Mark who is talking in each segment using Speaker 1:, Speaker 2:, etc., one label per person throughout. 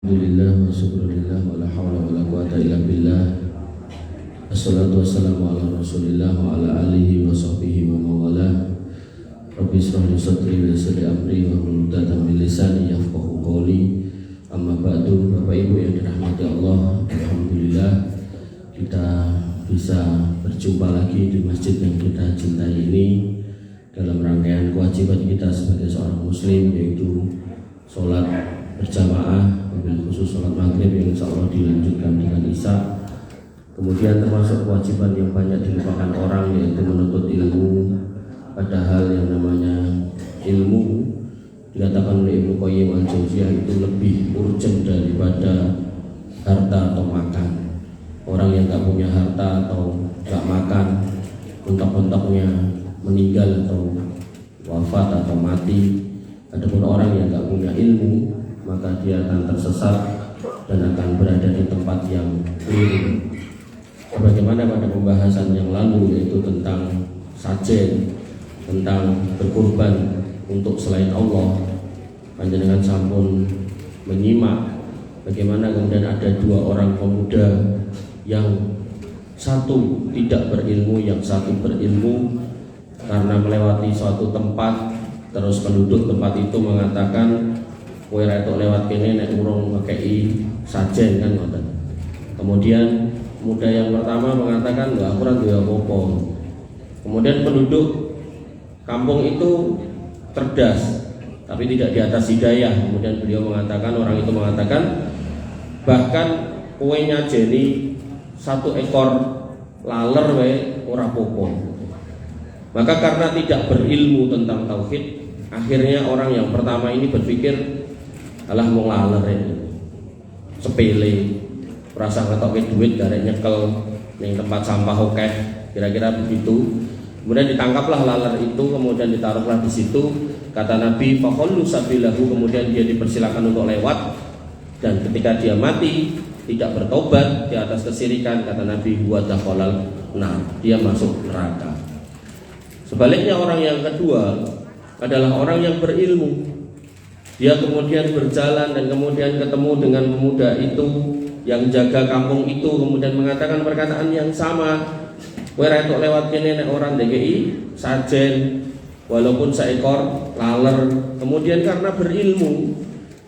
Speaker 1: Alhamdulillah wa syukurillah wa la hawla wa la quwata illa billah. Assalatu wassalamu ala rasulillah wa ala alihi wa sahbihi wa mawala. Rabbi israh li sadri wa yassir li amri wa hlul 'uqdatam min lisani yafqahu qawli. Amma ba'du. Bapak Ibu yang dirahmati Allah, alhamdulillah kita bisa berjumpa lagi di masjid yang kita cintai ini dalam rangkaian kewajiban kita sebagai seorang muslim, yaitu sholat berjamaah, wabil khusus sholat maghrib yang insya Allah dilanjutkan dengan isya. Kemudian termasuk kewajiban yang banyak dilupakan orang, yaitu menuntut ilmu. Padahal yang namanya ilmu dikatakan oleh Ibnu Qayyim al-Jauziyah itu lebih urgent daripada harta atau makan. Orang yang gak punya harta atau gak makan, mentok-mentoknya meninggal atau wafat atau mati. Adapun orang yang gak punya ilmu, maka dia akan tersesat dan akan berada di tempat yang keliru. Sebagaimana pada pembahasan yang lalu, yaitu tentang sajen, tentang berkorban untuk selain Allah, panjenengan sampun menyimak bagaimana kemudian ada dua orang pemuda, yang satu tidak berilmu, yang satu berilmu. Karena melewati suatu tempat, terus penduduk tempat itu mengatakan, kowe ra tok lewat kene nek urung ngekeki sajen kan ngoten. Kemudian pemuda yang pertama mengatakan, "Lho aku ora duwe apa-apa." Kemudian penduduk kampung itu cerdas, tapi tidak di atas hidayah. Kemudian beliau mengatakan, orang itu mengatakan, bahkan kowe nyajeni satu ekor laler wae ora apa-apa. Maka karena tidak berilmu tentang tauhid, akhirnya orang yang pertama ini berpikir, alah mau laler ini sepele, rasa ngetoke duit dari nyekel ning tempat sampah okeh, kira-kira begitu. Kemudian ditangkaplah laler itu, kemudian ditaruhlah di situ. Kata Nabi, faqallu sabilahu, kemudian dia dipersilakan untuk lewat. Dan ketika dia mati tidak bertobat di atas kesirikan, kata Nabi, huwa dakhalal nar, dia masuk neraka. Sebaliknya orang yang kedua adalah orang yang berilmu. Dia kemudian berjalan dan kemudian ketemu dengan pemuda itu yang jaga kampung itu, kemudian mengatakan perkataan yang sama. Kowe ra tok lewat kene nek orang DKI sajen walaupun seekor laler. Kemudian karena berilmu,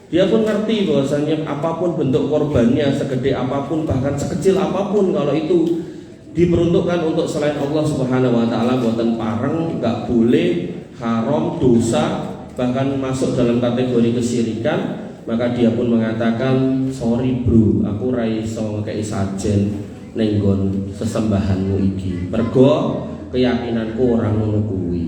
Speaker 1: dia pun ngerti bahwasanya apapun bentuk korbannya, segede apapun bahkan sekecil apapun, kalau itu diperuntukkan untuk selain Allah Subhanahu wa taala, boten pareng, enggak boleh, haram, dosa, bahkan masuk dalam kategori kesyirikan. Maka dia pun mengatakan, sorry bro, aku ra iso ngekeki sajen ning nggon sesembahanmu iki, mergo keyakinanku orang ngono kuwi.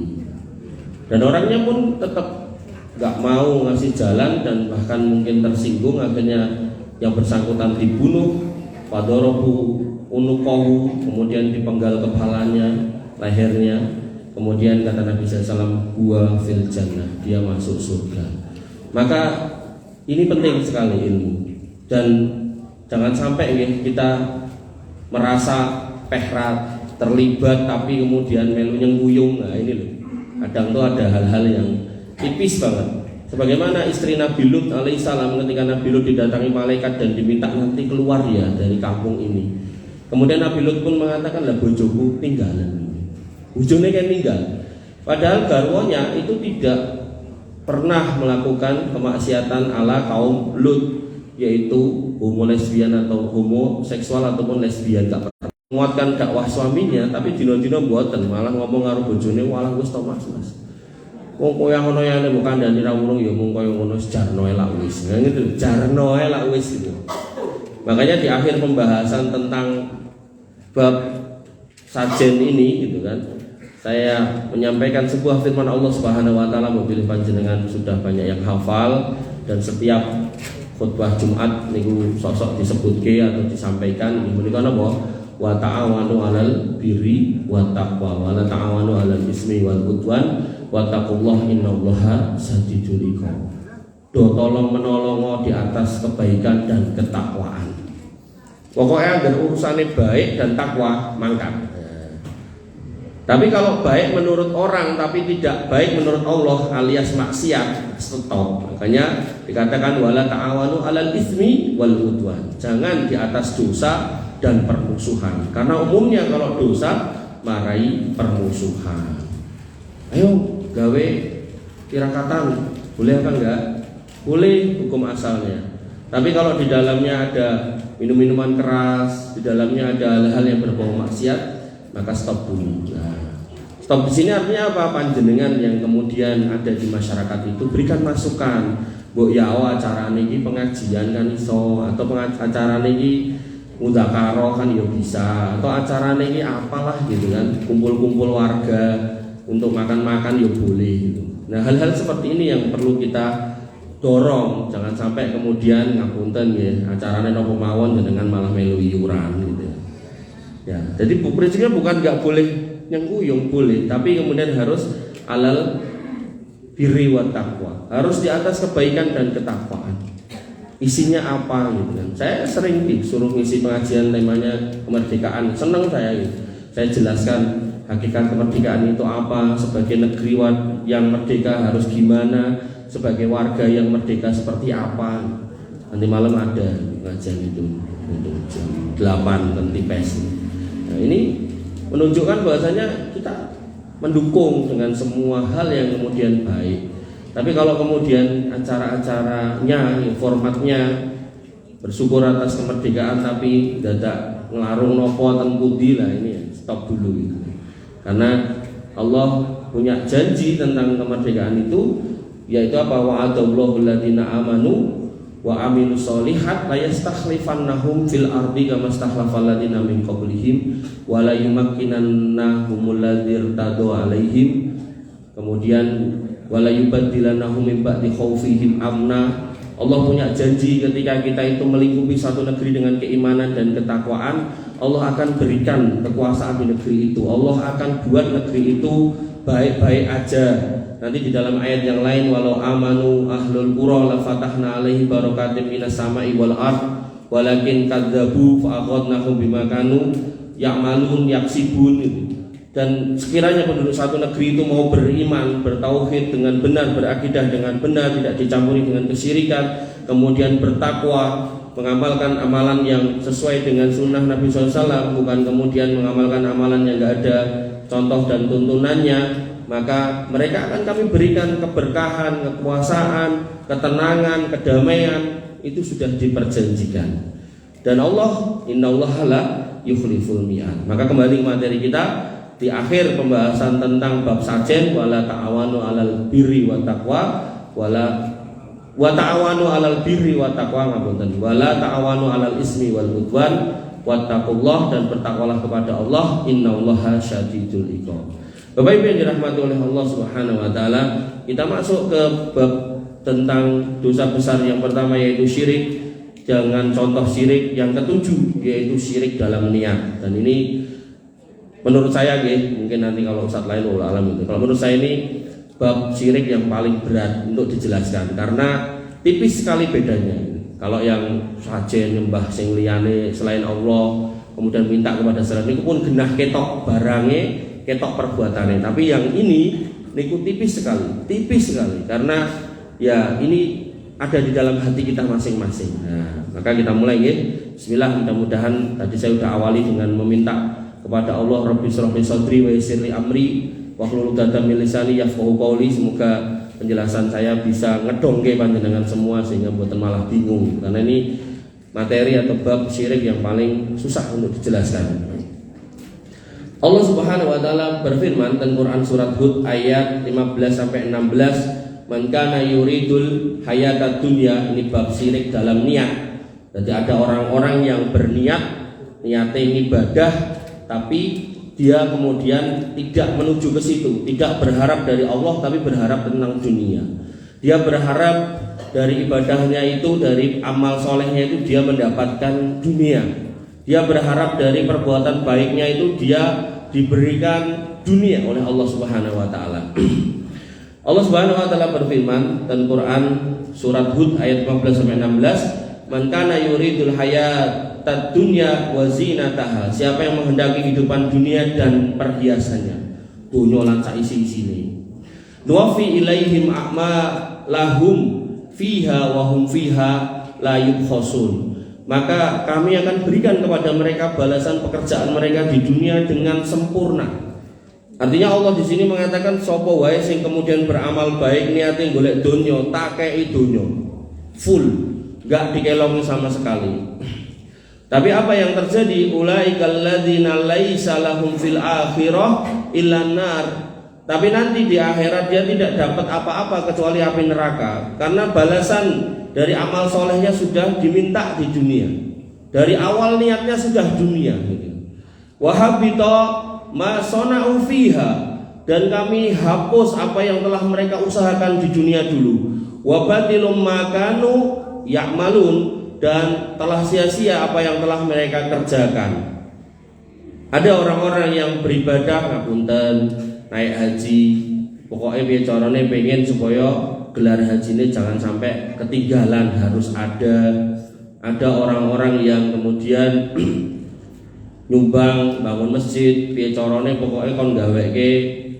Speaker 1: Dan orangnya pun tetap enggak mau ngasih jalan dan bahkan mungkin tersinggung. Akhirnya yang bersangkutan dibunuh, padorobu unukohu, kemudian dipenggal kepalanya, lehernya. Kemudian kata Nabi SAW, huwa fil jannah, dia masuk surga. Maka ini penting sekali ilmu. Dan jangan sampai kita merasa pehrat, terlibat, tapi kemudian melu nyengkuyung. Nah ini loh, kadang tuh ada hal-hal yang tipis banget. Sebagaimana istri Nabi Lut alaihissalam, ketika Nabi Lut didatangi malaikat dan diminta nanti keluar ya dari kampung ini. Kemudian Nabi Lut pun mengatakan, lah bojoku tinggalan. Bojone kan tinggal. Padahal garwonya itu tidak pernah melakukan kemaksiatan ala kaum Lut, yaitu homo lesbian atau homoseksual ataupun lesbian. Tak pernah menguatkan dakwah suaminya, tapi dino-dino mboten, malah ngomong karo bojone, walah wis to mas. Wong koyo ngono ya nek bukan dani ra urung ya mung koyo ngono sejarno elak wis. Nah gitu, jarno elak wis itu. Makanya di akhir pembahasan tentang bab sajen ini gitu kan, saya menyampaikan sebuah firman Allah Subhanahu wa taala, mobil panjenengan sudah banyak yang hafal, dan setiap khutbah Jumat niku sosok disebutke atau disampaikan menika napa, wa ta'awanu 'alal birri wa taqwa wa la ta'awanu 'alal ismi wal udwan wa taqullaha innallaha sadidul iqab. Do tolong menolong di atas kebaikan dan ketakwaan. Pokoknya agar urusannya baik dan takwa mangkat. Tapi kalau baik menurut orang tapi tidak baik menurut Allah alias maksiat, stop. Makanya dikatakan wala ta'awanu 'alal itsmi wal udwan. Jangan di atas dosa dan permusuhan. Karena umumnya kalau dosa marai permusuhan. Ayo gawe tirakatan, boleh apa enggak? Boleh hukum asalnya. Tapi kalau di dalamnya ada minum-minuman keras, di dalamnya ada hal-hal yang berbau maksiat, maka stop dulu. Nah, stop di sini artinya apa? Panjenengan yang kemudian ada di masyarakat itu berikan masukan. Mbok ya acara niki pengajian kan iso, atau acara niki mudzakarah kan ya bisa, atau acara niki apalah gitu kan, kumpul-kumpul warga untuk makan-makan ya boleh gitu. Nah, hal-hal seperti ini yang perlu kita dorong, jangan sampai kemudian ngapunten ya, acaranya nopo mawon dengan malah melu iuran gitu. Ya, jadi prinsipnya bukan nggak boleh yang kuyung, boleh, tapi kemudian harus alal birri wa taqwa, harus di atas kebaikan dan ketakwaan. Isinya apa gitu kan? Saya sering disuruh ngisi pengajian temanya kemerdekaan, senang saya gitu. Saya jelaskan hakikat kemerdekaan itu apa, sebagai negeri yang merdeka harus gimana, sebagai warga yang merdeka seperti apa. Nanti malam ada pengajian itu untuk jam 8 nanti pes. Nah, ini menunjukkan bahwasanya kita mendukung dengan semua hal yang kemudian baik. Tapi kalau kemudian acara-acaranya, formatnya bersyukur atas kemerdekaan tapi dadak ngelarung nopo ten pundi, lah ini stop dulu gitu. Karena Allah punya janji tentang kemerdekaan itu, yaitu apa? Wa'adallahu alladziina amanu wa amilus sholihat la yastakhlifannahum fil ardi kama stakhlafal ladzina min qablihim wa la yumakkinannahumul ladzir tadu alaihim, kemudian wa la yubaddilannahum min ba'di khaufihim amna. Allah punya janji ketika kita itu melingkupi satu negeri dengan keimanan dan ketakwaan, Allah akan berikan kekuasaan di negeri itu. Allah akan buat negeri itu baik-baik aja. Nanti di dalam ayat yang lain, walau amanu ahlul qura la fatahna alaihi barakatim minas sama'i wal ard walakin kadzabu fa akhadnahum bima kanu ya'malun yaksibun. Dan sekiranya penduduk satu negeri itu mau beriman, bertauhid dengan benar, berakidah dengan benar, tidak dicampuri dengan kesyirikan, kemudian bertakwa, mengamalkan amalan yang sesuai dengan sunnah Nabi SAW, bukan kemudian mengamalkan amalan yang tidak ada contoh dan tuntunannya, maka mereka akan kami berikan keberkahan, kekuasaan, ketenangan, kedamaian. Itu sudah diperjanjikan. Dan Allah, innallaha la yukhliful mi'ad. Maka kembali ke materi kita di akhir pembahasan tentang bab sajen, wala ta'awanu 'alal birri wa taqwa, wa ta'awanu 'alal birri wa taqwa, ngapunten, wala ta'awanu 'alal ismi wal udwan wattaqullah, dan bertakwalah kepada Allah, innallaha syadidul iqab. Bapak Ibu yang dirahmati oleh Allah Subhanahu wa taala, kita masuk ke bab tentang dosa besar yang pertama, yaitu syirik. Jangan contoh syirik yang ketujuh, yaitu syirik dalam niat. Dan ini menurut saya mungkin nanti kalau Ustadz lain wallahu alam itu, kalau menurut saya ini bab syirik yang paling berat untuk dijelaskan, karena tipis sekali bedanya. Kalau yang saja nyembah sing liyane selain Allah, kemudian minta kepada selain itu pun genah ketok barangnya, ketok perbuatannya. Tapi yang ini niku tipis sekali, karena ya ini ada di dalam hati kita masing-masing. Nah, maka kita mulai ya. Bismillah, mudah-mudahan tadi saya sudah awali dengan meminta kepada Allah, Rabbi shrah li sadri wa yassir li amri wahlul 'uqdatam min lisani yafqahu qawli. Semoga penjelasan saya bisa ngedongke panjenengan semua sehingga mboten malah bingung, karena ini materi atau bab syirik yang paling susah untuk dijelaskan. Allah Subhanahu wa taala berfirman dalam Quran surat Hud ayat 15 sampai 16, man kana yuridul hayatad dunya, ini bab syirik dalam niat. Jadi ada orang-orang yang berniat, niatnya ibadah, tapi dia kemudian tidak menuju ke situ, tidak berharap dari Allah, tapi berharap tentang dunia. Dia berharap dari ibadahnya itu, dari amal solehnya itu dia mendapatkan dunia. Dia berharap dari perbuatan baiknya itu dia diberikan dunia oleh Allah Subhanahu wa taala. Allah Subhanahu wa taala berfirman dalam Quran surat Hud ayat 15 sampai 16, man kana yuridul hayatad dunya wa zinataha, siapa yang menghendaki kehidupan dunia dan perhiasannya. donya lan saisi-isine. Nuwafi ilaihim a'malahum fiha wa hum fiha la yubkhasun. Maka kami akan berikan kepada mereka balasan pekerjaan mereka di dunia dengan sempurna. Artinya Allah di sini mengatakan sapa wae sing kemudian beramal baik niate golek donya, tak kei donya full, enggak dikelongi sama sekali. Tapi apa yang terjadi? Ulaikal ladzina laisa lahum fil akhirah illa nar. Tapi nanti di akhirat dia tidak dapat apa-apa kecuali api neraka, karena balasan dari amal solehnya sudah diminta di dunia. Dari awal niatnya sudah dunia. Wahabita ma sona'u fiha, dan kami hapus apa yang telah mereka usahakan di dunia dulu. Wabatilum makanu ya'malun, dan telah sia-sia apa yang telah mereka kerjakan. Ada orang-orang yang beribadah ngapunten, naik haji, pokoknya piye carane pengen supaya gelar haji ini jangan sampai ketinggalan, harus ada orang-orang yang kemudian nyumbang bangun masjid, piye carane pokoknya kon gaweke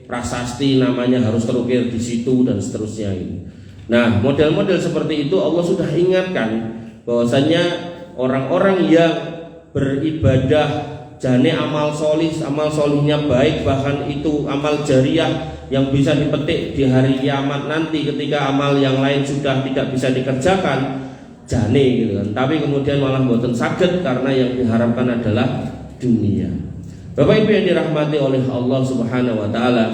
Speaker 1: prasasti namanya harus terukir di situ dan seterusnya ini. Nah, model-model seperti itu Allah sudah ingatkan bahwasanya orang-orang yang beribadah jane amal solihnya baik, bahkan itu amal jariah yang bisa dipetik di hari kiamat nanti ketika amal yang lain sudah tidak bisa dikerjakan jane gitu kan. Tapi kemudian malah mboten saged karena yang diharapkan adalah dunia. Bapak Ibu yang dirahmati oleh Allah Subhanahu wa taala,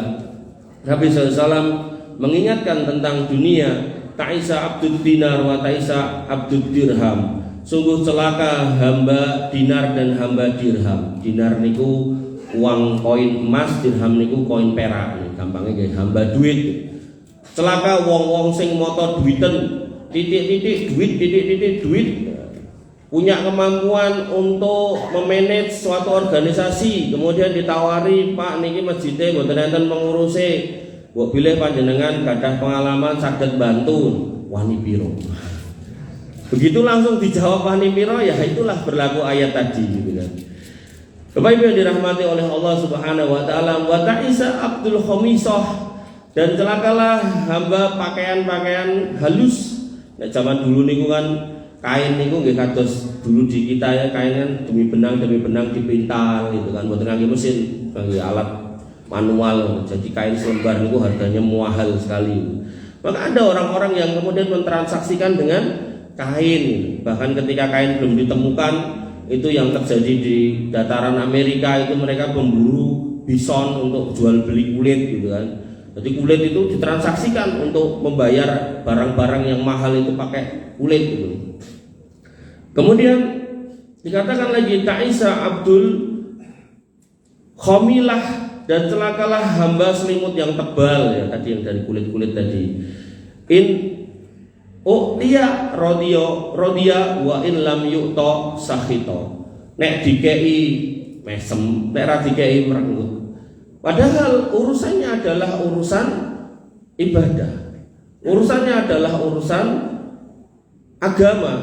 Speaker 1: Nabi SAW mengingatkan tentang dunia, ta'isa abdud dinar wa ta'isa abdud dirham. Sungguh celaka hamba dinar dan hamba dirham. Dinar niku uang koin emas, dirham niku koin perak. Gampangnya kayak hamba duit. Celaka wong-wong sing moto duiten, titik-titik duit, titik-titik duit, punya kemampuan untuk memanage suatu organisasi, kemudian ditawari, Pak niki masjidnya mboten enten pengurusi, mbok bilih panjenengan gadah pengalaman saged bantu, wani piro. Begitu langsung dijawab wani piro, ya itulah berlaku ayat tadi gitu kan. Bapak Ibu yang dirahmati oleh Allah Subhanahu wa taala, wa ta'isa abdul khamisah, dan celakalah hamba pakaian-pakaian halus. Nah, zaman dulu niku kan kain niku nggih kados dulu di kita ya, kain kan demi benang dipintal gitu kan, mboten ngangge mesin, ngangge alat manual. Jadi kain selembar niku harganya mahal sekali. Maka ada orang-orang yang kemudian mentransaksikan dengan kain. Bahkan ketika kain belum ditemukan, itu yang terjadi di dataran Amerika, itu mereka memburu bison untuk jual beli kulit gitu kan. Jadi kulit itu ditransaksikan untuk membayar barang-barang yang mahal itu pakai kulit gitu. Kemudian dikatakan lagi ta'isa abdul khamilah, dan celakalah hamba selimut yang tebal ya tadi, yang dari kulit-kulit tadi. In dia rodia wa in lam yu'ta sakhito. Nek dikei mesem, nek ra dikei merengut. Padahal urusannya adalah urusan ibadah. Urusannya adalah urusan agama.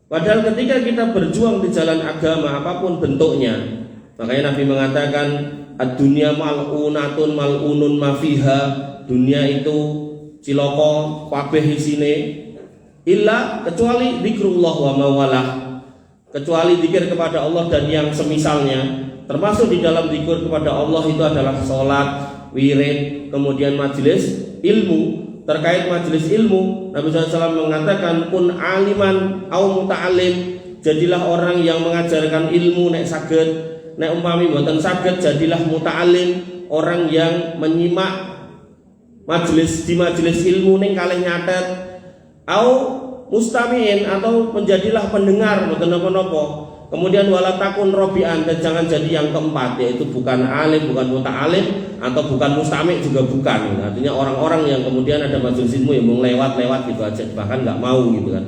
Speaker 1: Padahal ketika kita berjuang di jalan agama apapun bentuknya, makanya Nabi mengatakan ad-dunya mal'unatun mal'unun ma fiha. Dunia itu ciloko kabeh isine, illa kecuali zikrullah wa mawalah, kecuali zikir kepada Allah dan yang semisalnya. Termasuk di dalam zikir kepada Allah itu adalah sholat, wirid, kemudian majelis ilmu. Terkait majelis ilmu, Nabi SAW mengatakan kun aliman au muta'alim, jadilah orang yang mengajarkan ilmu nek saged, nek umpami mboten saged jadilah muta'alim, orang yang menyimak majelis di majelis ilmu ning kalih nyatet, au mustamiin, atau menjadilah pendengar mboten napa-napa. Kemudian wala takun robian, dan jangan jadi yang keempat, yaitu bukan alim, bukan muta'alim, atau bukan mustami' juga bukan. Artinya orang-orang yang kemudian ada majelis ilmu yang mau lewat-lewat gitu aja, bahkan nggak mau gitu kan.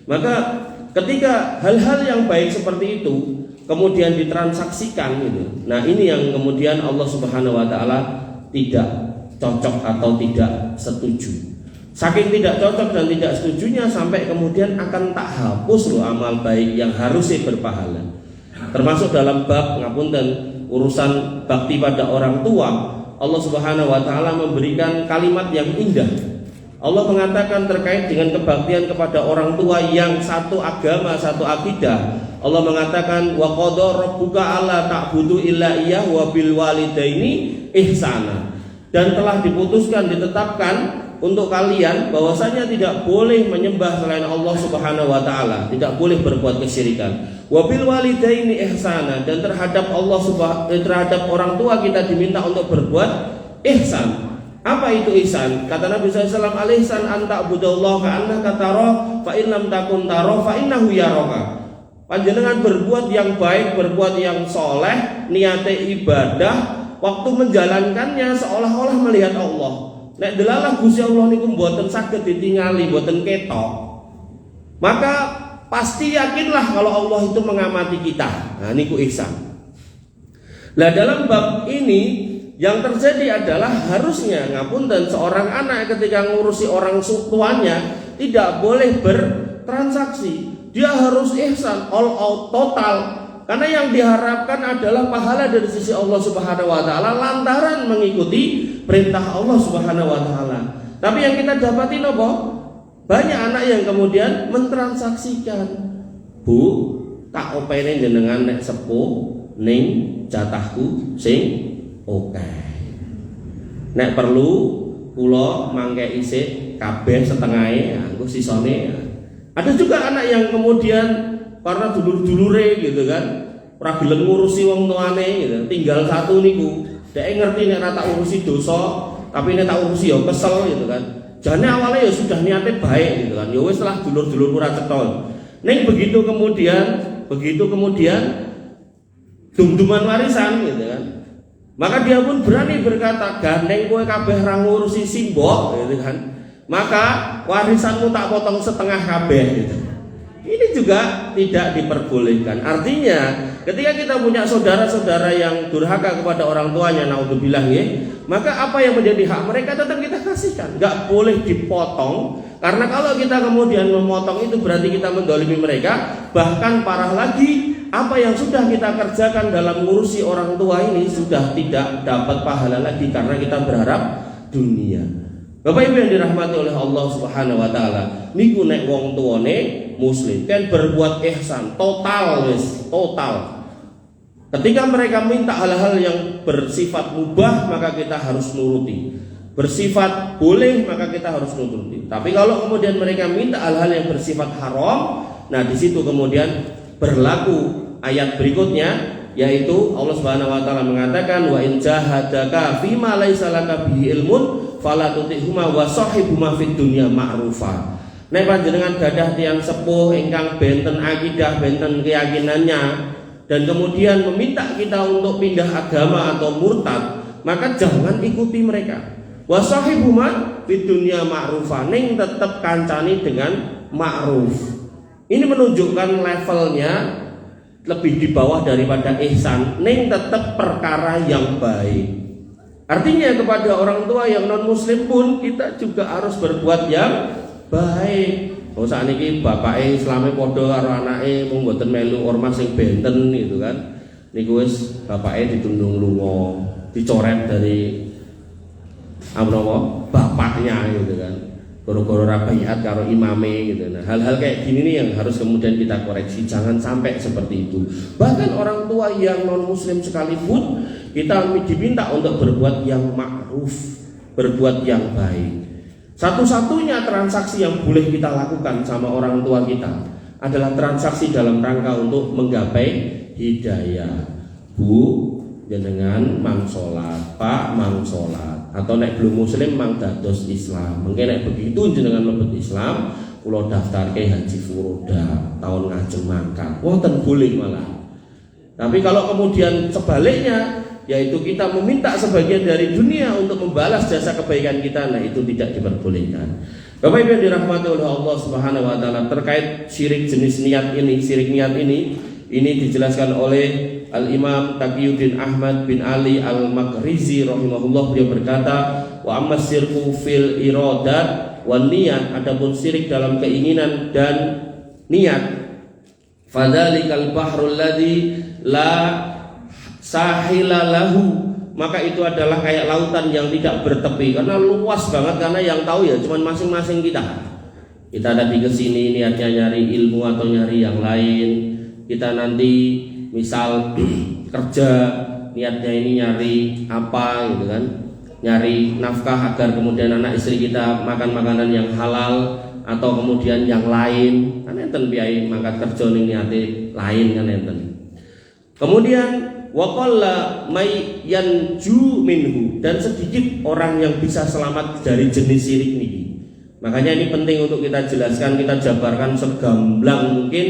Speaker 1: Maka ketika hal-hal yang baik seperti itu kemudian ditransaksikan gitu, nah ini yang kemudian Allah Subhanahu wa taala tidak cocok atau tidak setuju. Saking tidak cocok dan tidak setujunya sampai kemudian akan tak hapus loh amal baik yang harusnya berpahala. Termasuk dalam bab ngapunten urusan bakti pada orang tua, Allah Subhanahu wa taala memberikan kalimat yang indah. Allah mengatakan terkait dengan kebaktian kepada orang tua yang satu agama, satu akidah. Allah mengatakan wa qadara rabbuka alla ta'budu illa iyyahu wa bil walidaini ihsana. Dan telah diputuskan, ditetapkan untuk kalian bahwasanya tidak boleh menyembah selain Allah Subhanahu wa taala, tidak boleh berbuat kesyirikan. Wa bil walidaini ihsana, dan terhadap terhadap orang tua kita diminta untuk berbuat ihsan. Apa itu ihsan? Kata Nabi SAW, al-ihsan an ta'budallaha ka'annaka tarahu fa in lam takun tarahu fa innahu yaraka. Panjenengan berbuat yang baik, berbuat yang soleh, niate ibadah, waktu menjalankannya seolah-olah melihat Allah. Nek delalah Gusti Allah niku mboten saged ditingali, mboten ketok. Maka pasti yakinlah kalau Allah itu mengamati kita. Nah niku ihsan. Nah dalam bab ini yang terjadi adalah harusnya ngapunten seorang anak ketika ngurusi orang tuanya tidak boleh bertransaksi. Dia harus ihsan, all out, total. Karena yang diharapkan adalah pahala dari sisi Allah Subhanahu wa taala lantaran mengikuti perintah Allah Subhanahu wa taala. Tapi yang kita dapati apa? Banyak anak yang kemudian mentransaksikan. Bu, tak opene jenengan nek sepuh ning jatahku sing oke. Nek perlu kula mangke isik kabeh setengahe, engko sisone. Ada juga anak yang kemudian karena dulur-dulure gitu kan, ora gelem ngurusi wong tuane gitu. Tinggal satu niku, dhek ngerti nek ora tak urusi dosa, tapi nek tak urusi ya kesel gitu kan. Jane awalnya ya sudah niate baik gitu kan. Ya wis lah dulur-dulur ora cetol. Ning begitu kemudian dum-duman warisan gitu kan. Maka dia pun berani berkata, gandeng kowe kabeh ra ngurusi simbok gitu kan. Maka warisanmu tak potong setengah kabeh gitu. Ini juga tidak diperbolehkan. Artinya, ketika kita punya saudara-saudara yang durhaka kepada orang tuanya, naudzubillah ya, maka apa yang menjadi hak mereka tetap kita kasihkan. Enggak boleh dipotong, karena kalau kita kemudian memotong itu berarti kita mendolimi mereka. Bahkan parah lagi, apa yang sudah kita kerjakan dalam ngurusi orang tua ini sudah tidak dapat pahala lagi karena kita berharap dunia. Bapak Ibu yang dirahmati oleh Allah Subhanahu wa taala, niku nek wong tuane muslim kan berbuat ihsan total wis, total. Ketika mereka minta hal-hal yang bersifat mubah maka kita harus nuruti. Bersifat boleh maka kita harus nuruti. Tapi kalau kemudian mereka minta hal-hal yang bersifat haram, nah di situ kemudian berlaku ayat berikutnya, yaitu Allah Subhanahu wa taala mengatakan wa in jahadaka fima laisa laka bihi ilmun fala tutihuma wa sahibhuma fid dunya ma'rufa. Nek panjenengan gadah tiyang sepuh ingkang benten akidah, benten keyakinannya, dan kemudian meminta kita untuk pindah agama atau murtad, maka jangan ikuti mereka. Wa sahibhuma fid dunya ma'rufa, ning tetep kancani dengan ma'ruf. Ini menunjukkan levelnya lebih di bawah daripada ihsan, ning tetap perkara yang baik. Artinya kepada orang tua yang non muslim pun kita juga harus berbuat yang baik. Oh sakniki bapake Islame padha karo anake mung mboten melu ormas sing benten gitu kan. Niku wis bapake ditundung lunga, dicoret dari bapaknya gitu kan. Goro-goro rabiat karo imame gitu. Nah, hal-hal kayak gini nih yang harus kemudian kita koreksi, jangan sampai seperti itu. Bahkan orang tua yang non muslim sekalipun kita diminta untuk berbuat yang ma'ruf, berbuat yang baik. Satu-satunya transaksi yang boleh kita lakukan sama orang tua kita adalah transaksi dalam rangka untuk menggapai hidayah. Bu, jenengan mang sholat, Pak mang sholat, atau nek belum muslim mang dados Islam. Mungkin nek begitu jenengan mlebet Islam, kula daftarke haji furoda tahun ngajeng mangkat. Wonten boleh malah. Tapi kalau kemudian sebaliknya, yaitu kita meminta sebagian dari dunia untuk membalas jasa kebaikan kita, nah itu tidak diperbolehkan. Bapak Ibu yang dirahmati oleh Allah Subhanahu wa taala, terkait syirik jenis niat ini, syirik niat ini dijelaskan oleh Al-Imam Taqiyuddin Ahmad bin Ali Al-Makrizi rahimahullah. Beliau berkata, wa amma syirku fil iradat wan niyat, adapun syirik dalam keinginan dan niat, fadzalikal bahrul ladzi la sahila lahu
Speaker 2: maka itu adalah kayak lautan yang tidak bertepi, karena luas banget, karena yang tahu ya cuman masing-masing kita. Kita tadi kesini niatnya nyari ilmu atau nyari yang lain. Kita nanti misal kerja niatnya ini nyari apa gitu kan, nyari nafkah agar kemudian anak istri kita makan makanan yang halal, atau kemudian yang lain. Kan enten biaya mangkat kerja ning niate lain kan enten. Kemudian waqalla may yanju minhu, dan sedikit orang yang bisa selamat dari jenis syirik niki. Makanya ini penting untuk kita jelaskan, kita jabarkan segamblang mungkin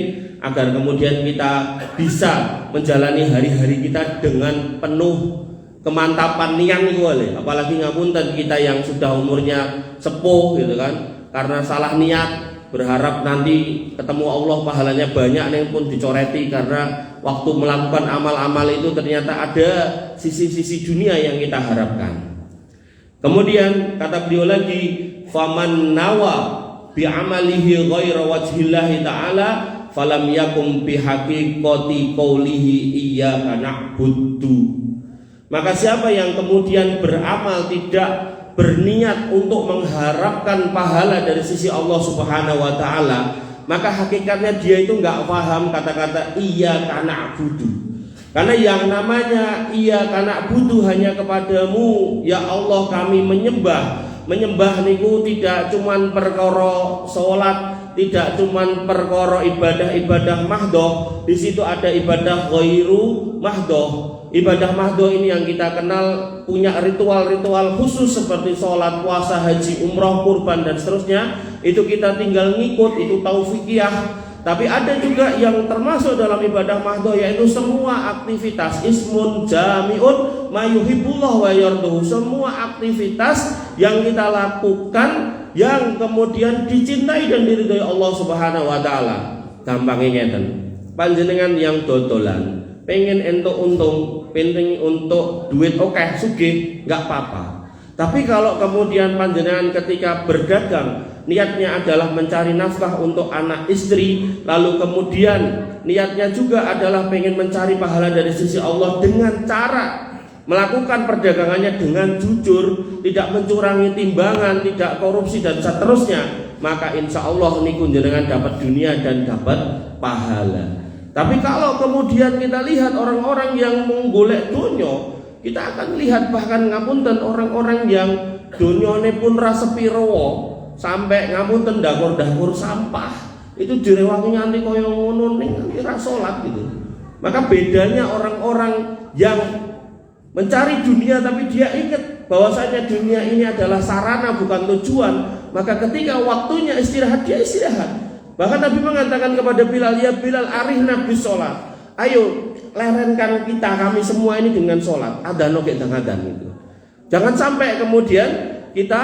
Speaker 2: agar kemudian kita bisa menjalani hari-hari kita dengan penuh kemantapan niat niku wae. Apalagi ngapunten kita yang sudah umurnya sepuh gitu kan, karena salah niat berharap nanti ketemu Allah pahalanya banyak, ning pun dicoreti karena waktu melakukan amal-amal itu ternyata ada sisi-sisi dunia yang kita harapkan. Kemudian kata beliau lagi, faman nawa bi amalihi ghaira wajhillahi ta'ala falam yakum bi haqiqati qaulihi iyyaka na'budu. Maka siapa yang kemudian beramal tidak berniat untuk mengharapkan pahala dari sisi Allah Subhanahu wa taala, maka hakikatnya dia itu enggak paham kata-kata iyyaka na'budu. Karena yang namanya iyyaka na'budu hanya kepadamu ya Allah kami menyembah. Menyembah niku tidak cuman perkara salat, tidak cuman perkara ibadah-ibadah mahdoh. Di situ ada ibadah ghairu mahdoh. Ibadah mahdoh ini yang kita kenal punya ritual-ritual khusus seperti sholat, puasa, haji, umroh, kurban dan seterusnya. Itu kita tinggal ngikut, itu taufikiyah. Tapi ada juga yang termasuk dalam ibadah mahdoh, yaitu semua aktivitas ismun jami'un mayuhibbullah wa yarduhu. Semua aktivitas yang kita lakukan yang kemudian dicintai dan diridhoi Allah Subhanahu wa taala. Gampangnya ngeten. Panjenengan yang dodolan pengen entuk untung, pengen untuk duit oke, sugih, nggak apa-apa. Tapi kalau kemudian panjenengan ketika berdagang niatnya adalah mencari nafkah untuk anak istri, lalu kemudian niatnya juga adalah pengen mencari pahala dari sisi Allah dengan cara melakukan perdagangannya dengan jujur, tidak mencurangi timbangan, tidak korupsi dan seterusnya, maka insya Allah niku jenengan dapat dunia dan dapat pahala. Tapi kalau kemudian kita lihat orang-orang yang menggolek dunia, kita akan lihat bahkan ngapunten orang-orang yang dunyane pun rasa piro sampai ngapunten dahur-dahur sampah itu direwangi nganti koyo ngono ning nganti ra salat gitu. Maka bedanya orang-orang yang mencari dunia tapi dia ingat bahwasanya dunia ini adalah sarana bukan tujuan, maka ketika waktunya istirahat dia istirahat. Bahkan Nabi mengatakan kepada Bilal, ya Bilal arihna bis sholat, ayo lerenkan kita kami semua ini dengan sholat. Adhan oke adhan itu. Jangan sampai kemudian kita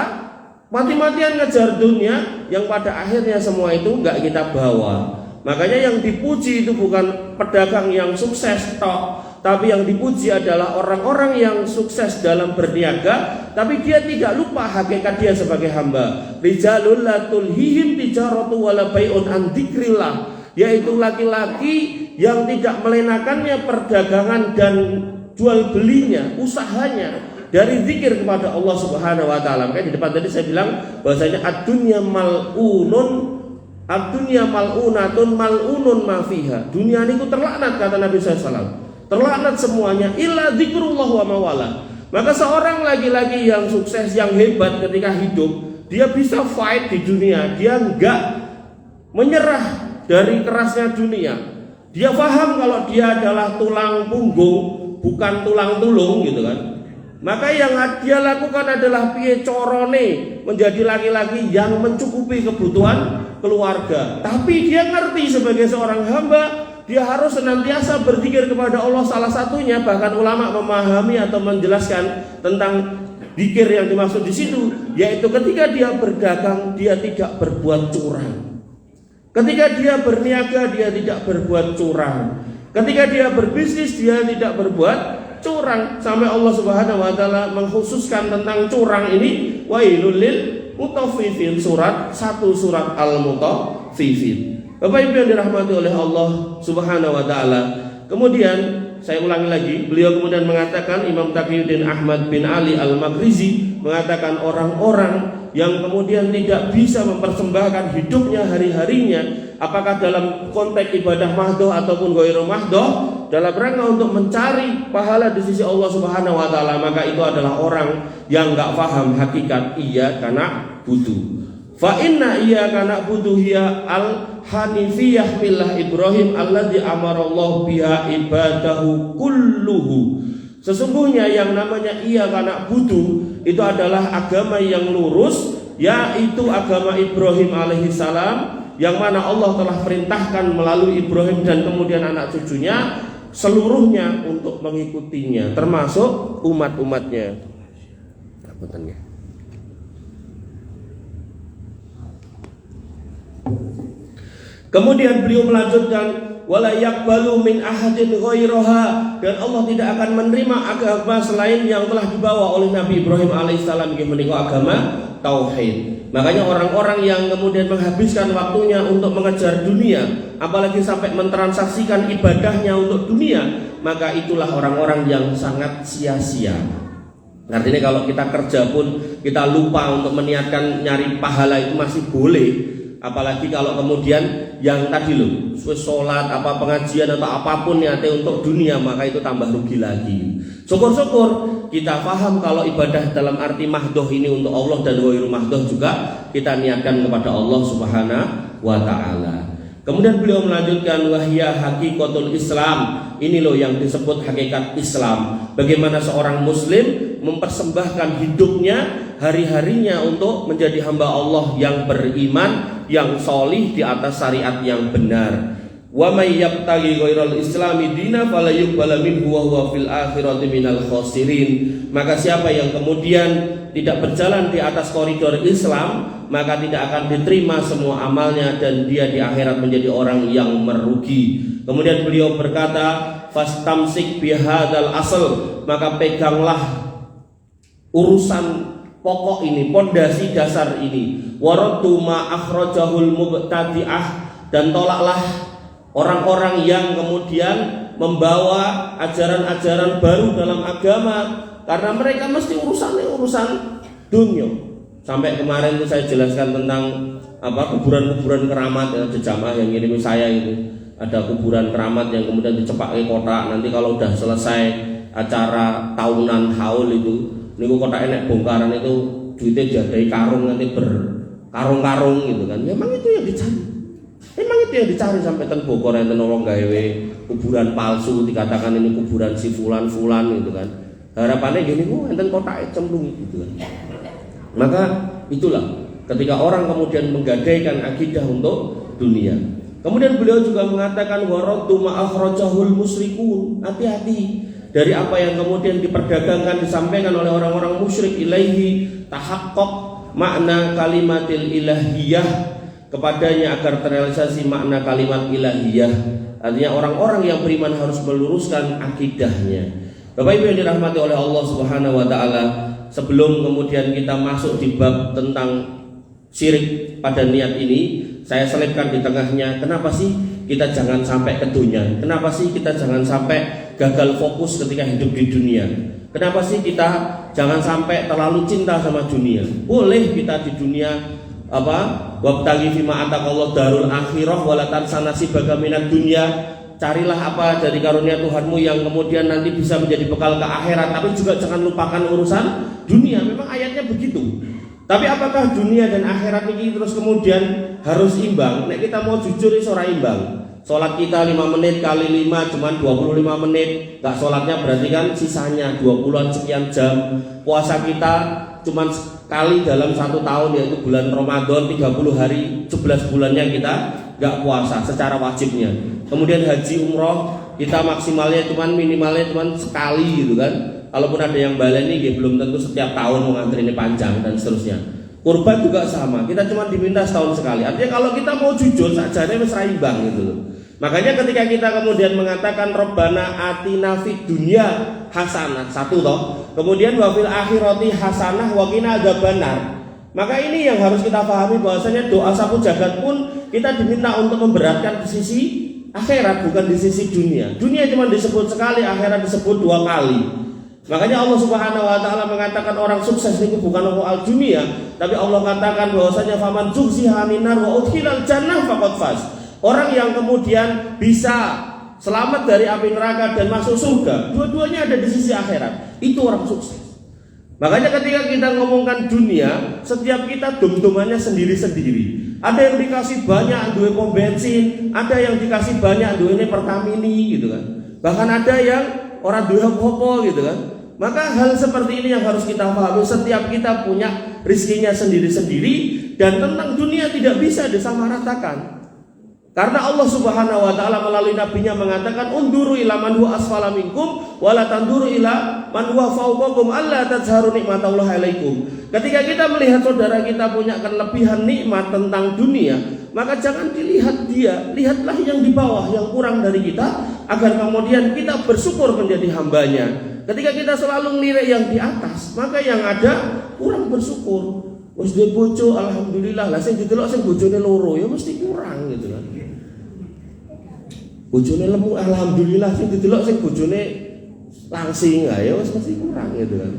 Speaker 2: mati-matian ngejar dunia yang pada akhirnya semua itu enggak kita bawa. Makanya yang dipuji itu bukan pedagang yang sukses tok, tapi yang dipuji adalah orang-orang yang sukses dalam berniaga, tapi dia tidak lupa hakikat dia sebagai hamba. Rijalul la tulhihim tijaratu wala bai'un an dzikrillah, yaitu laki-laki yang tidak melenakannya perdagangan dan jual belinya, usahanya dari zikir kepada Allah Subhanahu wa taala. Makanya di depan tadi saya bilang bahwasanya ad-dunya mal'unun, ad-dunya mal'unatun mal'unun ma fiha. Dunia niku terlaknat kata Nabi sallallahu alaihi wasallam. Terlaknat semuanya illa zikrullah wa mawala. Maka seorang laki-laki yang sukses, yang hebat ketika hidup, dia bisa fight di dunia, dia enggak menyerah dari kerasnya dunia. Dia paham kalau dia adalah tulang punggung, bukan tulang tulung gitu kan. Maka yang dia lakukan adalah piye corone menjadi laki-laki yang mencukupi kebutuhan keluarga. Tapi dia ngerti sebagai seorang hamba, dia harus senantiasa berzikir kepada Allah. Salah satunya bahkan ulama memahami atau menjelaskan tentang zikir yang dimaksud di situ, yaitu ketika dia berdagang dia tidak berbuat curang. Ketika dia berniaga dia tidak berbuat curang. Ketika dia berbisnis dia tidak berbuat curang. Sampai Allah Subhanahu wa taala mengkhususkan tentang curang ini, wailul lil mutaffifin, surat 1 surat Al-Mutaffifin. Bapak Ibu yang dirahmati oleh Allah Subhanahu wa taala, Kemudian saya ulangi lagi, beliau kemudian mengatakan, Imam Taqiyuddin Ahmad bin Ali Al-Maghrizi mengatakan orang-orang yang kemudian tidak bisa mempersembahkan hidupnya hari-harinya, apakah dalam konteks ibadah mahdoh ataupun ghairu mahdoh, dalam rangka untuk mencari pahala di sisi Allah Subhanahu wa taala, maka itu adalah orang yang enggak paham hakikat iyyaka na'budu. Fa inna iyyaka na'budu hiya al-hanifiyah millah Ibrahim alladzi amara Allah biha ibadahu kulluhu. Sesungguhnya yang namanya iyyaka na'budu itu adalah agama yang lurus, yaitu agama Ibrahim alaihissalam, yang mana Allah telah perintahkan melalui Ibrahim dan kemudian anak cucunya seluruhnya untuk mengikutinya, termasuk umat-umatnya. Kemudian beliau melanjutkan, wala yaqbalu min ahadin ghairaha, dan Allah tidak akan menerima agama selain yang telah dibawa oleh Nabi Ibrahim alaihissalam, yang menika agama tauhid. Makanya orang-orang yang kemudian menghabiskan waktunya untuk mengejar dunia, apalagi sampai mentransaksikan ibadahnya untuk dunia, maka itulah orang-orang yang sangat sia-sia. Artinya kalau kita kerja pun kita lupa untuk meniatkan nyari pahala itu masih boleh. Apalagi kalau kemudian yang tadi loh, sholat, apa pengajian atau apapun niatnya untuk dunia, maka itu tambah rugi lagi. Syukur-syukur kita paham kalau ibadah dalam arti mahdoh ini untuk Allah dan ghairu mahdoh juga kita niatkan kepada Allah Subhanahu wa taala. Kemudian beliau melanjutkan, wahya hakikatul Islam. Ini loh yang disebut hakikat Islam. Bagaimana seorang muslim mempersembahkan hidupnya hari-harinya untuk menjadi hamba Allah yang beriman, yang solih di atas syariat yang benar. Wa may yabtaghi ghairal islami dina fala yuqbala minhu wa huwa fil akhirati minal khasirin. Maka siapa yang kemudian tidak berjalan di atas koridor Islam, maka tidak akan diterima semua amalnya dan dia di akhirat menjadi orang yang merugi. Kemudian beliau berkata, fastamsik bihadzal asl, maka peganglah urusan pokok ini, pondasi dasar ini. Waraddu ma akhrajahul mubtadi'ah, dan tolaklah orang-orang yang kemudian membawa ajaran-ajaran baru dalam agama, karena mereka mesti urusan dunia. Sampai kemarin itu saya jelaskan tentang kuburan-kuburan keramat, ada jamaah yang ngirimi saya itu, ada kuburan keramat yang kemudian dicepakai kotak. Nanti kalau udah selesai acara tahunan haul itu, niku kotak enek bongkaran itu duitnya jadai karung, nanti berkarung-karung gitu kan. Memang itu yang dicari. Memang itu yang dicari sampai ten Bogor enten orang gawe kuburan palsu, dikatakan ini kuburan si fulan-fulan gitu kan. Harapannya gini, enten kotak cemplung gitu kan. Maka itulah ketika orang kemudian menggadaikan akidah untuk dunia. Kemudian beliau juga mengatakan waraddu ma akhrajahul musyrikun, hati-hati dari apa yang kemudian diperdagangkan, disampaikan oleh orang-orang musyrik, ilaihi tahaqqaq makna kalimatil ilahiyah, kepadanya agar terrealisasi makna kalimat ilahiyah. Artinya orang-orang yang beriman harus meluruskan akidahnya. Bapak Ibu yang dirahmati oleh Allah Subhanahu wa taala, sebelum kemudian kita masuk di bab tentang syirik pada niat ini, saya selipkan di tengahnya, kenapa sih kita jangan sampai ke dunia? Kenapa sih kita jangan sampai gagal fokus ketika hidup di dunia? Kenapa sih kita jangan sampai terlalu cinta sama dunia? Boleh kita di dunia wabtaghi fima ataqallahu darul akhirah wala tansa nasibaka minad dunya. Carilah apa dari karunia Tuhanmu yang kemudian nanti bisa menjadi bekal ke akhirat, tapi juga jangan lupakan urusan dunia. Memang ayatnya begitu. Tapi apakah dunia dan akhirat ini terus kemudian harus imbang? Nek kita mau jujur iso ora imbang. Salat kita 5 menit kali 5 cuman 25 menit. Enggak salatnya berarti kan sisanya 20-an sekian jam. Puasa kita cuman sekali dalam 1 tahun, yaitu bulan Ramadan 30 hari, 11 bulannya kita enggak puasa secara wajibnya. Kemudian haji umroh kita maksimalnya cuman minimalnya cuman sekali gitu kan. Kalaupun ada yang baleni belum tentu setiap tahun mengantrinya panjang dan seterusnya. Kurban juga sama, kita cuma diminta setahun sekali. Artinya kalau kita mau jujur sajane wis ra imbang gitu loh. Makanya ketika kita kemudian mengatakan Rabbana atina fid dunya hasanah, satu toh. Kemudian wa fil akhirati hasanah wa qina adzabannar. Maka ini yang harus kita pahami, bahwasanya doa sapu jagat pun kita diminta untuk memberatkan di sisi akhirat, bukan di sisi dunia. Dunia cuma disebut sekali, akhirat disebut 2 kali. Makanya Allah Subhanahu wa taala mengatakan orang sukses itu bukan al dunia, tapi Allah katakan bahwasanya faman zuhziha minar wa udkhilal jannah faqad faz. Orang yang kemudian bisa selamat dari api neraka dan masuk surga, dua-duanya ada di sisi akhirat. Itu orang sukses. Makanya ketika kita ngomongkan dunia, setiap kita dum-dumannya sendiri-sendiri. Ada yang dikasih banyak duwe pom bensin, ada yang dikasih banyak duwe Pertamini gitu kan. Bahkan ada yang orang duwe apa-apa gitu kan. Maka hal seperti ini yang harus kita pahami. Setiap kita punya rizkinya sendiri-sendiri, dan tentang dunia tidak bisa disamaratakan. Karena Allah Subhanahu wa taala melalui nabinya mengatakan unduru ila man huwa asfala minkum wa la tanduru ila man huwa fawqakum alla tazharu nikmatallahi alaikum. Ketika kita melihat saudara kita punya kelebihan nikmat tentang dunia, maka jangan dilihat dia, lihatlah yang di bawah yang kurang dari kita, agar kemudian kita bersyukur menjadi hambanya. Ketika kita selalu ngelirik yang di atas, maka yang ada kurang bersyukur. Wis duwe bojo alhamdulillah, lah sing didelok sing bojone loro ya mesti kurang gitu kan. Bojone lemu alhamdulillah, sing didelok sing bojone langsing ya wis mesti kurang gitu kan.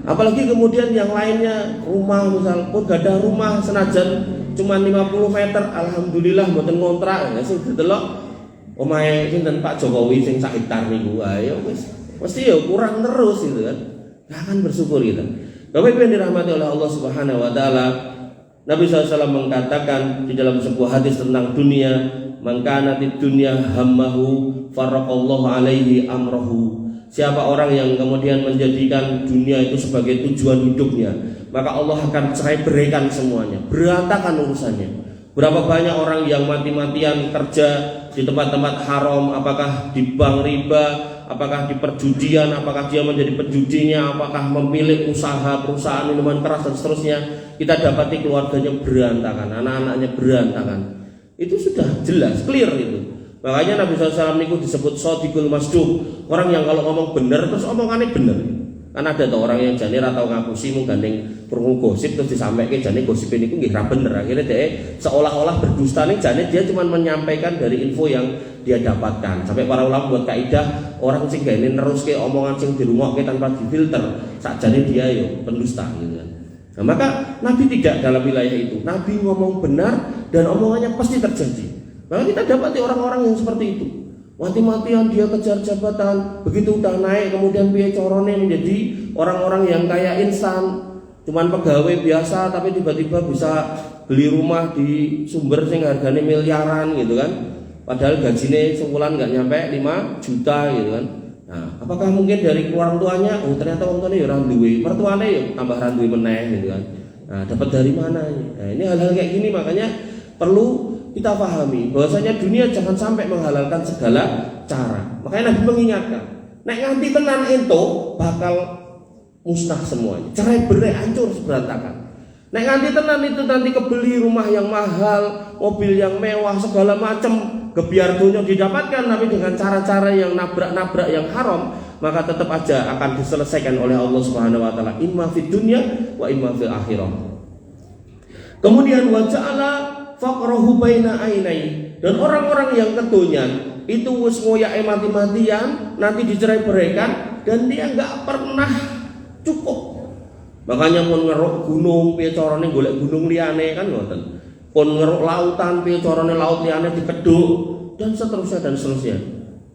Speaker 2: Apalagi kemudian yang lainnya rumah, misal pun gak ada rumah senajan cuma 50 meter alhamdulillah mboten ngontrak ya, sing didelok omahe sinten Pak Jokowi sing sak hektar niku ya wis mesti ya kurang terus gitu kan. Gak akan bersyukur kita. Bapak Ibu yang dirahmati oleh Allah Subhanahu wa taala, Nabi SAW mengatakan di dalam sebuah hadis tentang dunia, man kanatid dunya hammahu farraqallahu alaihi amrahu. Siapa orang yang kemudian menjadikan dunia itu sebagai tujuan hidupnya, maka Allah akan cerai beraikan semuanya, berantakan urusannya. Berapa banyak orang yang mati-matian kerja di tempat-tempat haram, apakah di bank riba, apakah di perjudian, apakah dia menjadi penjudinya, apakah memilih usaha perusahaan minuman keras dan seterusnya. Kita dapati keluarganya berantakan, anak-anaknya berantakan. Itu sudah jelas, clear itu. Makanya Nabi SAW itu disebut shodiqul masduq, orang yang kalau ngomong benar terus omongannya benar. Kan ada tuh orang yang jane atau ngapusi menggandeng krungu gosip terus disampaikan jane gosip ini nggih ra bener. Akhirnya dia seolah-olah berdusta nih, jane dia cuma menyampaikan dari info yang dia dapatkan. Sampai para ulama buat kaidah orang sing gane neruske omongan sing dirungokke tanpa difilter, sakjane dia yo pendusta gitu kan. Nah, maka Nabi tidak dalam wilayah itu. Nabi ngomong benar dan omongannya pasti terjadi. Maka kita dapati orang-orang yang seperti itu. Mati-matian dia kejar jabatan, begitu udah naik kemudian piye carane menjadi orang-orang yang kaya instan, cuman pegawai biasa tapi tiba-tiba bisa beli rumah di Sumber sing harganya miliaran gitu kan. Padahal gajinya sebulan nggak nyampe 5 juta gitu kan. Nah, apakah mungkin dari orang tuanya? Oh ternyata orang tuanya ya orang duwe, mertuanya ya tambah orang duwe meneh gitu kan. Nah, dapat dari mana? Nah, ini hal-hal kayak gini makanya perlu kita pahami bahwasanya dunia jangan sampai menghalalkan segala cara. Makanya Nabi mengingatkan, nek nganti tenan ento bakal musnah semuanya, cerai berai hancur berantakan. Nek nganti tenan itu nanti kebeli rumah yang mahal, mobil yang mewah, segala macam gebiar dunia didapatkan, tapi dengan cara-cara yang nabrak-nabrak yang haram, maka tetap aja akan diselesaikan oleh Allah Subhanahu wa taala, imma fid dunya wa imma fil akhirah. Kemudian wa ja'ala faqrahu baina ainai, dan orang-orang yang ketunyan itu wis ngoyake mati-matian nanti dicerai beraikan dan dia enggak pernah cukup. Makanya pun ngeruk gunung piye carane golek gunung liyane kan ngoten. Pun ngeruk lautan piye carane laut liyane dikedhuk dan seterusnya dan seterusnya.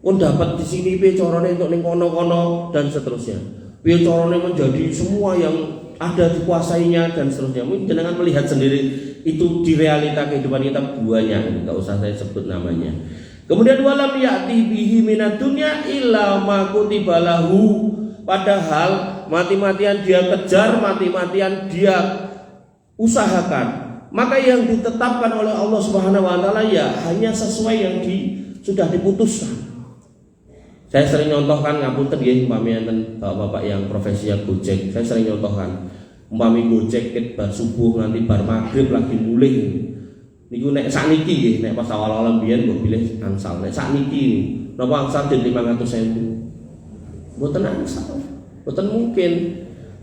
Speaker 2: Pun dapat di sini piye carane untuk ning kono-kono dan seterusnya. Piye carane menjadi semua yang ada dikuasainya dan seterusnya. Mungkin jenengan melihat sendiri itu di realita kehidupan kita banyak, enggak usah saya sebut namanya. Kemudian walam ya'ti bihi minad dunya illa ma kutiba lahu, padahal mati-matian dia kejar, mati-matian dia usahakan, maka yang ditetapkan oleh Allah Subhanahu wa taala ya hanya sesuai yang sudah diputuskan. Saya sering nyontohkan, ngapunten nggih umpami enten bapak-bapak yang profesinya Gojek, saya sering nyontohkan umpami Gojek ket bar subuh nanti bar maghrib lagi mulih niku nek sakniki nggih, nek pas awal-awal mbiyen mbok pilih angsal, nek sakniki napa angsal den 500.000 mboten angsal, mboten mungkin.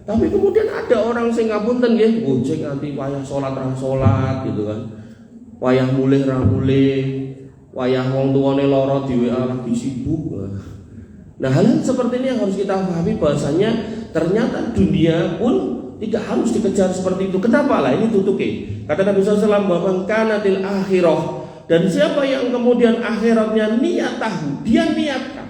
Speaker 2: Tapi kemudian ada orang sing ngapunten nggih Gojek nganti wayah salat ra salat gitu kan, wayah mulih ra mulih, wayah wong tuane lara di WA lagi sibuk. Nah, hal-hal seperti ini yang harus kita pahami bahwasanya ternyata dunia pun tidak harus dikejar seperti itu. Kenapa lah ini tutuke? Kata Nabi SAW bahwa kanatil akhirah, dan siapa yang kemudian akhiratnya niat tahu, dia niatkan.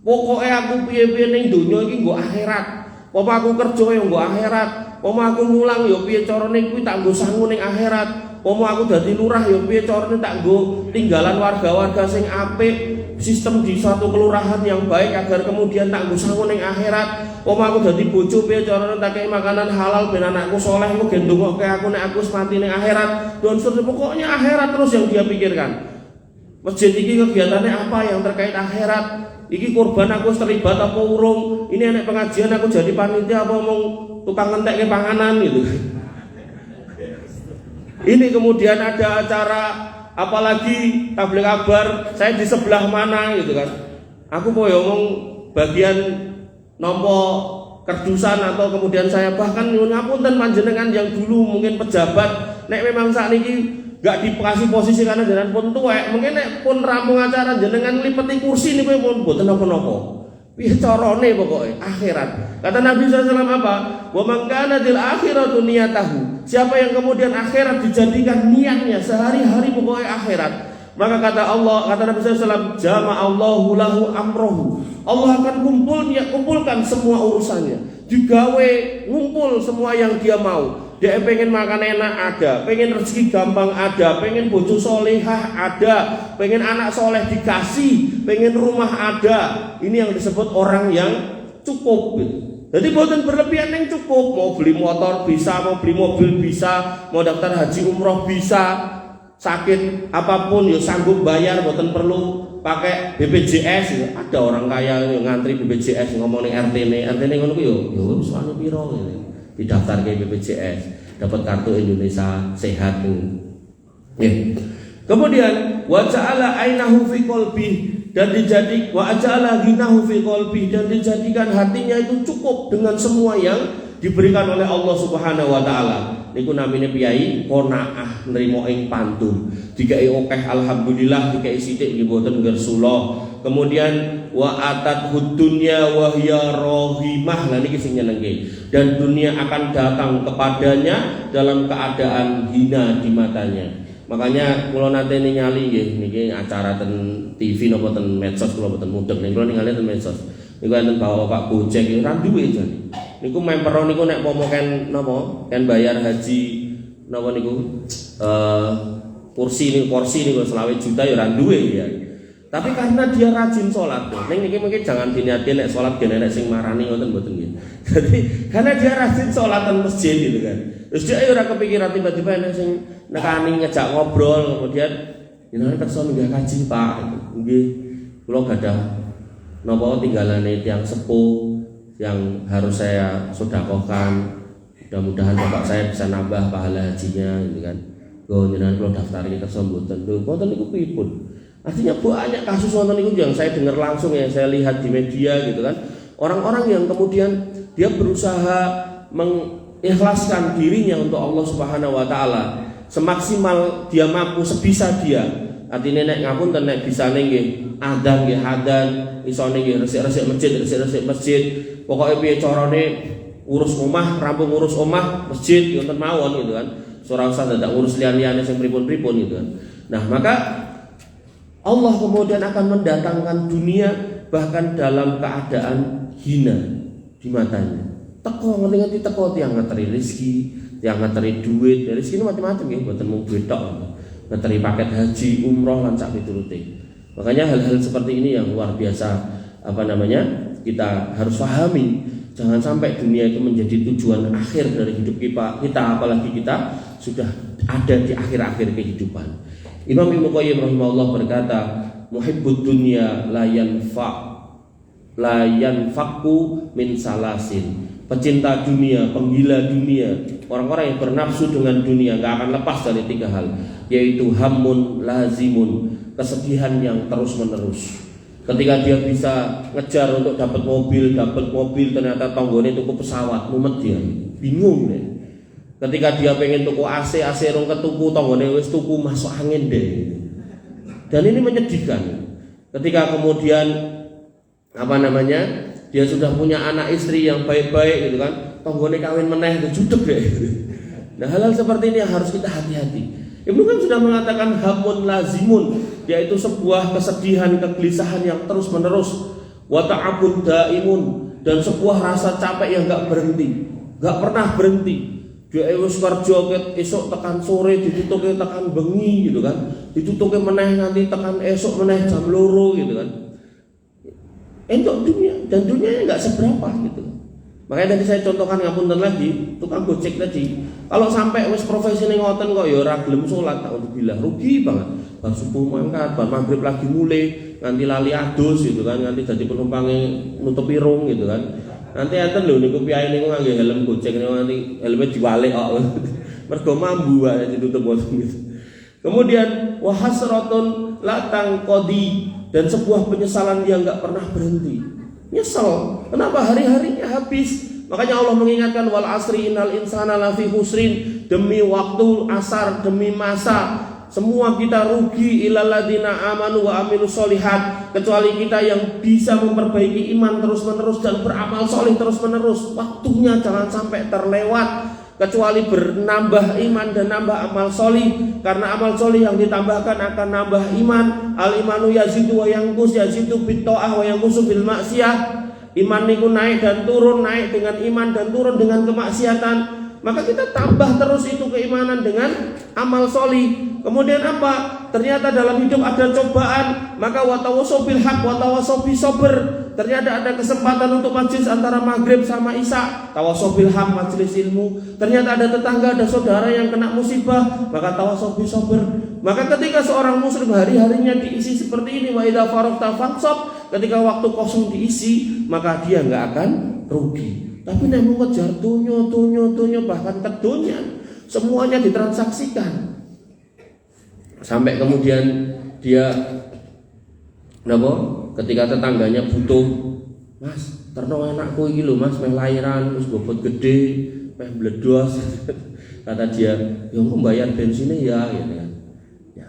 Speaker 2: Pokoknya aku piye-piye ning donya iki nggo akhirat. Apa aku kerja ya nggo akhirat. Apa aku mulang ya piye carane kuwi tak nggo sangu ning akhirat. Apa aku dadi lurah ya piye carane tak nggo tinggalan warga-warga sing apik. Sistem di suatu kelurahan yang baik agar kemudian tak nggo sangu ning akhirat. Apa aku dadi bojo piye carane tak kei makanan halal ben anakku saleh ku gendongoke aku nek aku wis mati ning akhirat. Dan pokoknya akhirat terus yang dia pikirkan. Masjid iki kegiatannya apa yang terkait akhirat? Iki kurban aku terlibat apa urung? Ini anak pengajian aku jadi panitia apa mau tukang ngentek ke panganan gitu. Ini kemudian ada acara apalagi tabligh kabar, saya di sebelah mana gitu kan. Aku mau ngomong bagian nompo kerdusan atau kemudian saya bahkan ngapunten panjenengan yang dulu mungkin pejabat, nek memang saat ini gak dikasih posisi karena jenengan pun tuwek, mungkin nek pun rampung acara jenengan lipeti kursi niku pun mboten napa-napa. Piye carane pokoke akhirat. Kata Nabi SAW apa? Wa man kana til akhiratu niyatahu. Siapa yang kemudian akhirat dijadikan niatnya sehari-hari pokoknya akhirat. Maka kata Nabi SAW, jama'allahu lahu amrohu. Allah akan kumpulkan semua urusannya. Digawe ngumpul semua yang dia mau. Dia pengen makan enak ada, pengen rezeki gampang ada, pengen bojo solehah ada, pengen anak soleh dikasih, pengen rumah ada. Ini yang disebut orang yang cukup. Jadi bukan berlebihan yang cukup. Mau beli motor bisa, mau beli mobil bisa, mau daftar haji umroh bisa, sakit apapun ya sanggup bayar, bukan perlu pakai BPJS. Ya. Ada orang kaya yang ngantri BPJS ngomongin RT ngono ku yo wis anu piro ngene. Didaftar ke BPJS, dapat kartu Indonesia Sehat. Kemudian wa ja'ala ainahu fi qalbi, dan dijadikan wa ja'ala ghinahu fi qalbi, dan dijadikan hatinya itu cukup dengan semua yang diberikan oleh Allah Subhanahu wa taala. Niku namine piyai qanaah nrimo ing pantun. Dikai akeh alhamdulillah, dikai sithik nggih mboten ngersula. Kemudian wa atat dunya wa hiya rahimah. Lah niki sing nyenengke. Dan dunia akan datang kepadanya dalam keadaan hina di matanya. Makanya kula nate ningali nggih niki acara ten TV napa ten medsos kula mboten mudeng. Nek kula ningali ten medsos. Niku enten Bapak Gojek ora duwe jane. Niku member niku nek pomo ken napa? Ken bayar haji napa niku? Kursi niku 20 juta ya ora duwe ya. Tapi karena dia rajin sholat, neng niki mungkin jangan diniatin nek sholat gen nek sing marani ngoten mboten nggih. Jadi karena dia rajin sholatan masjid gitu kan. Terus dia ora kepikiran tiba-tiba nek sing nekani ngejak ngobrol kemudian jenengan kersa nggih kaji Pak. Nggih kula gadah napa tinggalane tiyang sepuh yang harus saya sedekahkan. Mudah-mudahan bapak saya bisa nambah pahala hajinya gitu kan. Go jenengan kula daftari kersa mboten. Lho mboten niku pripun? Artinya banyak kasus wonten niku yang saya dengar langsung ya, saya lihat di media gitu kan. Orang-orang yang kemudian dia berusaha mengikhlaskan dirinya untuk Allah Subhanahu wa taala semaksimal dia mampu sebisa dia. Artinya nek ngapunten nek bisane nggih adzan nggih adzan, isone nggih resik-resik masjid. Pokoke piye carane urus omah, rampung urus omah, masjid wonten mawon gitu kan. Ora usah dadak urus liyan-liyane sing pripun-pripun gitu kan. Nah, maka Allah kemudian akan mendatangkan dunia bahkan dalam keadaan hina di matanya. Teko ngerti teko tiang ngeteri rezeki, tiang ngeteri duit. Rezeki ini macam-macam ya, mboten mung duit tok. Ngeteri paket haji, umroh lan sak piturute. Makanya hal-hal seperti ini yang luar biasa kita harus pahami. Jangan sampai dunia itu menjadi tujuan akhir dari hidup kita apalagi kita sudah ada di akhir-akhir kehidupan. Imam Ibnu Qayyim rahimahullah berkata, muhibbud dunya la yanfaqu min salasin. Pecinta dunia, penggila dunia, orang-orang yang bernafsu dengan dunia enggak akan lepas dari 3 hal, yaitu hammun lazimun, kesedihan yang terus-menerus. Ketika dia bisa ngejar untuk dapat mobil ternyata tonggone tuku pesawat, mumet dia, bingung deh. Ketika dia pengen tuku AC rong ketuku, tonggone wis tuku masuk angin deh. Dan ini menyedihkan. Ketika kemudian dia sudah punya anak istri yang baik-baik gitu kan, tonggone kawin meneh judeg deh. Nah, hal-hal seperti ini harus kita hati-hati. Ibnu Qayyim sudah mengatakan hamun lazimun, yaitu sebuah kesedihan, kegelisahan yang terus-menerus, wa ta'abun daimun, dan sebuah rasa capek yang enggak pernah berhenti. Dia wis kerja esuk tekan sore, ditutuke tekan bengi gitu kan. Ditutuke meneh nganti tekan esuk meneh jam 2 gitu kan. Entuk dunia, dan dunianya enggak seberapa gitu. Makanya tadi saya contohkan ngapunten lagi, tukang gojek tadi. Kalau sampai wis profesine ngoten kok ya ora gelem salat, tak untuk bilah rugi banget. Bar subuh mangkat, bar maghrib lagi mulai, nganti lali adus gitu kan, nganti dadi penumpange nutup irung gitu kan. Nanti enten lho niku piyae niku nganggo helm gojek niku nanti helme diwalik kok. Mergo mambu wae ditutup ngoten gitu. Kemudian wa hasratun la tangqadi, dan sebuah penyesalan yang enggak pernah berhenti. Nyesel, kenapa hari-harinya habis? Makanya Allah mengingatkan wal asri innal insana lafi husrin, demi waktu asar, demi masa semua kita rugi illal ladzina amanu wa amilus solihat, kecuali kita yang bisa memperbaiki iman terus-menerus dan beramal solih terus-menerus. Waktunya jangan sampai terlewat, kecuali bernambah iman dan nambah amal solih, karena amal solih yang ditambahkan akan nambah iman. Al imanu yazidu wa yanqus, yazidu bit ta'ah wa yanqusu bil maksiyah. Iman niku naik dan turun, naik dengan iman dan turun dengan kemaksiatan. Maka kita tambah terus itu keimanan dengan amal solih. Kemudian apa? Ternyata dalam hidup ada cobaan, maka watawasau bil haq watawasau bis sabr. Ternyata ada kesempatan untuk majelis antara maghrib sama isya, tawasau bil haq, majelis ilmu. Ternyata ada tetangga, ada saudara yang kena musibah, maka tawasau bis sabr. Maka ketika seorang muslim hari-harinya diisi seperti ini, wa idza faragta fansab, ketika waktu kosong diisi, maka dia enggak akan rugi. Tapi nek mengejar tunyo bahkan kedonyan, semuanya ditransaksikan. Sampai kemudian dia ketika tetangganya butuh, "Mas, terno anakku iki lho Mas, meh lahiran wis bobot gede, meh bledos." Kata dia, "Ya engko bayar bensinnya ya," gitu kan. Ya.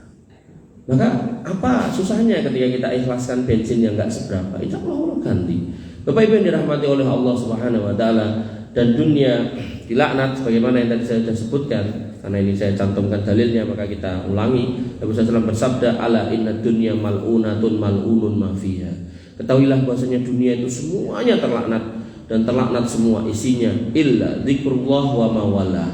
Speaker 2: Maka apa susahnya ketika kita ikhlaskan bensin yang enggak seberapa? Insyaallah Allah ganti. Bapak Ibu yang dirahmati oleh Allah Subhanahu wa taala, dan dunia dilaknat sebagaimana yang tadi saya sudah sebutkan. Karena ini saya cantumkan dalilnya, maka kita ulangi. Nabi SAW bersabda, "Ala inna dunya mal'unatun mal'unun ma fiha." Ketahuilah bahwasanya dunia itu semuanya terlaknat, dan terlaknat semua isinya, illa dzikrullah wa mawala,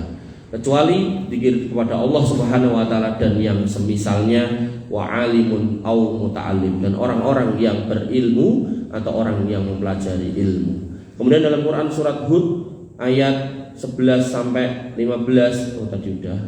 Speaker 2: kecuali zikir kepada Allah Subhanahu wa taala dan yang semisalnya, wa alimun au muta'allim, dan orang-orang yang berilmu atau orang yang mempelajari ilmu. Kemudian dalam Quran surat Hud ayat 11 sampai 15 tadi udah.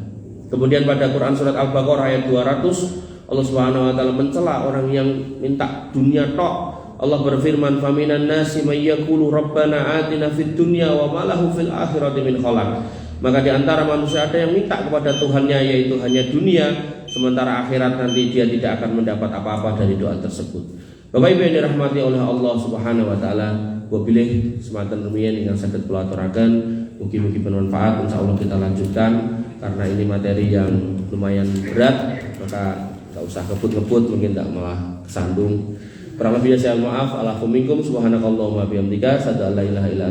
Speaker 2: Kemudian pada Quran surat Al-Baqarah ayat 200, Allah Subhanahu wa taala mencela orang yang minta dunia tok. Allah berfirman, "Faminan nasi may yaqulu rabbana atina fid dunya wa ma lahu fil akhirati min khalaq." Maka di antara manusia ada yang minta kepada Tuhannya yaitu hanya dunia, sementara akhirat nanti dia tidak akan mendapat apa-apa dari doa tersebut. Bapak Ibu yang dirahmati oleh Allah Subhanahu wa taala, wabilih sematan rumiyin ingkang saged kula aturaken, mugi-mugi bermanfaat. Insyaallah kita lanjutkan karena ini materi yang lumayan berat, maka enggak usah ngebut-ngebut, mungkin enggak malah kesandung. Kurang lebihnya saya maaf. Alhamdulillah, subhanakallahumma bihamdika, asyhadu an la ilaha illa